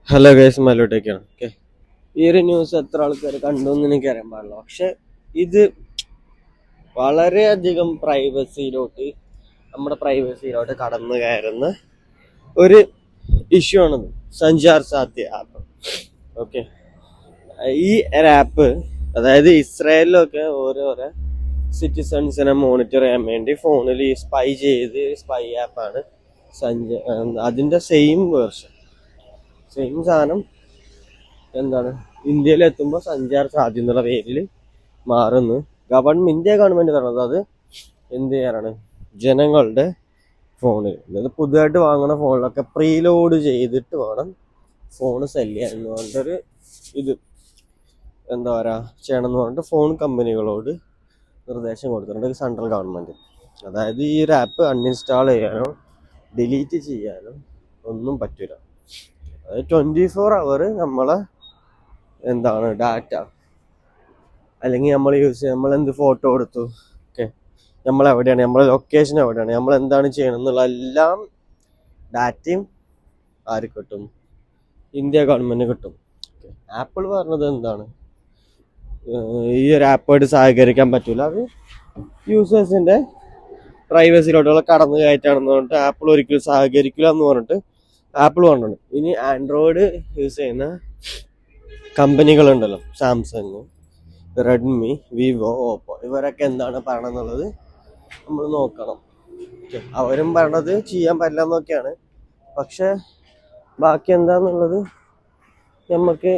Hello guys, മലോട്ടേക്കാണ്. Okay, ഈ ഒരു news എത്ര ആൾക്കാർ കണ്ടു എന്ന് എനിക്ക് അറിയാൻ പാടില്ല. പക്ഷെ ഇത് വളരെയധികം നമ്മുടെ പ്രൈവസിയിലോട്ട് കടന്നു കയറുന്ന ഒരു ഇഷ്യൂ ആണത്. സഞ്ചാർ സാധ്യ ആപ്പ്. ഓക്കെ, ഈ ആപ്പ് അതായത് ഇസ്രായേലിലൊക്കെ ഓരോരോ സിറ്റിസൺസിനെ മോണിറ്റർ ചെയ്യാൻ വേണ്ടി ഫോണിൽ ഈ സ്പൈ ആപ്പാണ് അതിൻ്റെ സെയിം സാധനം എന്താണ് ഇന്ത്യയിലെത്തുമ്പോൾ സഞ്ചാർ സാധ്യ എന്നുള്ള പേരിൽ മാറുന്നു. ഇന്ത്യ ഗവൺമെന്റ് പറഞ്ഞത് അത് എന്ത് ചെയ്യാനാണ്, ജനങ്ങളുടെ ഫോണിൽ, അതായത് പുതുതായിട്ട് വാങ്ങുന്ന ഫോണിലൊക്കെ പ്രീലോഡ് ചെയ്തിട്ട് വേണം ഫോൺ സെല് ചെയ്യാൻ എന്ന് പറഞ്ഞിട്ടൊരു ഇത് എന്താ പറയുക ചെയ്യണമെന്ന് പറഞ്ഞിട്ട് ഫോൺ കമ്പനികളോട് നിർദ്ദേശം കൊടുത്തിട്ടുണ്ട് സെൻട്രൽ ഗവൺമെന്റ്. അതായത് ഈ ഒരു ആപ്പ് അൺഇൻസ്റ്റാൾ ചെയ്യാനോ ഡിലീറ്റ് ചെയ്യാനോ ഒന്നും പറ്റില്ല. അതായത് 24 hour നമ്മളെ എന്താണ് ഡാറ്റ, അല്ലെങ്കിൽ നമ്മൾ നമ്മളെന്ത് ഫോട്ടോ എടുത്തു, ഓക്കെ, നമ്മളെവിടെയാണ്, നമ്മളെ ലൊക്കേഷൻ എവിടെയാണ്, നമ്മൾ എന്താണ് ചെയ്യണം എന്നുള്ള എല്ലാം ഡാറ്റയും ആര് കിട്ടും? ഇന്ത്യ ഗവൺമെന്റ് കിട്ടും. ആപ്പിൾ പറഞ്ഞത് എന്താണ്, ഈ ഒരു ആപ്പായിട്ട് സഹകരിക്കാൻ പറ്റൂല, അത് യൂസേഴ്സിന്റെ പ്രൈവസിയിലോട്ടുള്ള കടന്നു കയറ്റാണെന്ന് പറഞ്ഞിട്ട് ആപ്പിൾ ഒരിക്കലും സഹകരിക്കില്ല എന്ന് പറഞ്ഞിട്ട് ആപ്പിൾ പറഞ്ഞിട്ടുണ്ട്. ഇനി ആൻഡ്രോയിഡ് യൂസ് ചെയ്യുന്ന കമ്പനികളുണ്ടല്ലോ, സാംസങ്, റെഡ്മി, വിവോ, ഓപ്പോ, ഇവരൊക്കെ എന്താണ് പറയണമെന്നുള്ളത് നമ്മൾ നോക്കണം. അവരും പറയണത് ചെയ്യാൻ പറ്റില്ല എന്നൊക്കെയാണ്. പക്ഷെ ബാക്കി എന്താന്നുള്ളത് നമുക്ക്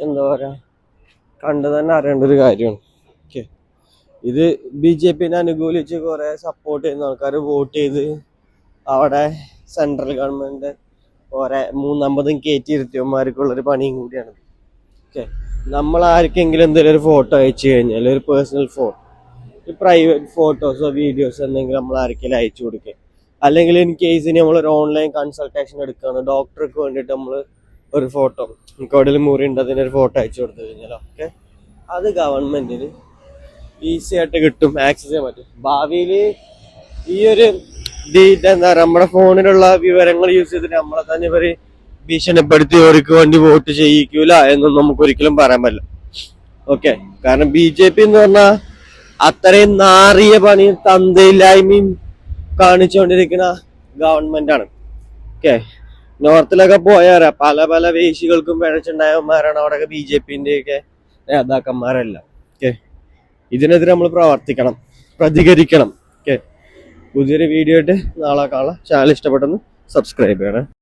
എന്താ പറയുക കണ്ടു തന്നെ അറിയേണ്ട ഒരു കാര്യമാണ്. ഓക്കെ, ഇത് BJP അനുകൂലിച്ച് കുറെ സപ്പോർട്ട് ചെയ്യുന്ന ആൾക്കാർ വോട്ട് ചെയ്ത് അവിടെ സെൻട്രൽ ഗവൺമെന്റ് കുറെ 350 കയറ്റിയിരുത്തിയന്മാർക്കുള്ളൊരു പണിയും കൂടിയാണ്. ഓക്കെ, നമ്മൾ ആർക്കെങ്കിലും എന്തെങ്കിലും ഒരു ഫോട്ടോ അയച്ചു കഴിഞ്ഞാൽ, ഒരു പേഴ്സണൽ ഫോട്ടോ, പ്രൈവറ്റ് ഫോട്ടോസോ വീഡിയോസോ എന്തെങ്കിലും നമ്മൾ ആർക്കെങ്കിലും അയച്ചു കൊടുക്കുക, അല്ലെങ്കിൽ ഇൻ കേസിന് നമ്മളൊരു ഓൺലൈൻ കൺസൾട്ടേഷൻ എടുക്കുകയാണ്, ഡോക്ടർക്ക് വേണ്ടിയിട്ട് നമ്മൾ ഒരു ഫോട്ടോ, നമുക്ക് എവിടെയെങ്കിലും മുറി ഉണ്ട് അതിനൊരു ഫോട്ടോ അയച്ചു കൊടുത്തു കഴിഞ്ഞാൽ ഒക്കെ അത് ഗവൺമെന്റിന് ഈസി ആയിട്ട് കിട്ടും, ആക്സസ് ചെയ്യാൻ പറ്റും. ഭാവിയിൽ ഈ ഒരു എന്താ പറയുക, നമ്മുടെ ഫോണിലുള്ള വിവരങ്ങൾ യൂസ് ചെയ്തിട്ട് നമ്മളെ തന്നെ ഇവര് ഭീഷണിപ്പെടുത്തി അവർക്ക് വേണ്ടി വോട്ട് ചെയ്യിക്കൂല എന്നൊന്നും നമുക്ക് ഒരിക്കലും പറയാൻ പറ്റില്ല. ഓക്കെ, കാരണം BJP എന്ന് പറഞ്ഞാൽ അത്രയും നാറിയ പണിയും തന്തയില്ലായ്മയും കാണിച്ചുകൊണ്ടിരിക്കുന്ന ഗവൺമെന്റ് ആണ്. ഓക്കെ, നോർത്തിലൊക്കെ പോയാൽ പല പല വേശികൾക്കും പിഴച്ചുണ്ടായവന്മാരാണ് അവിടെ BJPന്റെ ഒക്കെ നേതാക്കന്മാരെല്ലാം. ഓക്കെ, ഇതിനെതിരെ നമ്മൾ പ്രവർത്തിക്കണം, പ്രതികരിക്കണം. ഓക്കെ, പുതിയൊരു വീഡിയോ ആയിട്ട് നാളെ കാണാം. ചാനൽ ഇഷ്ടപ്പെട്ടെന്ന് സബ്സ്ക്രൈബ് ചെയ്യണം.